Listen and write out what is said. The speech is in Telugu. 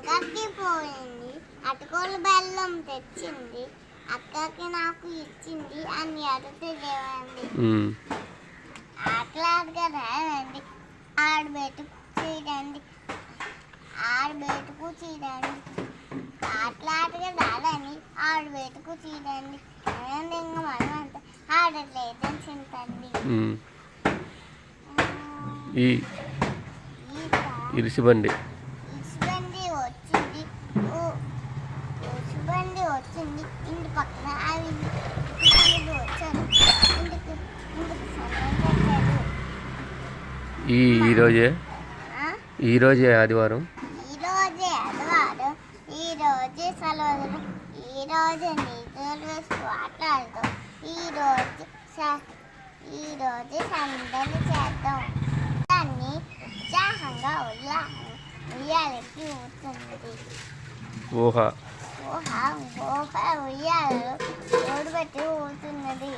అక్కకి పోయింది, అటుకోలు బెల్లం తెచ్చింది, అక్కకి నాకు ఇచ్చింది అని అడుగుతుండేవండి. ఆటలాడగా రాదండి, ఆడబెట్టుకు చీడండి, ఆడబెట్టుకు చీడండి, ఆటలాడగా రాదని ఆడబెట్టుకు చీడండి, ఇంకా మనం అంతా ఆడలేదని చింతండి. ఇరిసిబండి వచ్చింది ఇంటి పక్కన అవి వచ్చారు. ఈరోజే ఆదివారం, ఈరోజే సెలవులు, ఈరోజే నీతులు వేస్తూ ఆటలాడతాం, ఈరోజే సందడి చేద్దాం. దాన్ని ఉత్సాహంగా ఉయ్యాలకి ఊతుంది. ఊహ ఉయ్యాలలో ఓడిపెట్టి ఊతున్నది.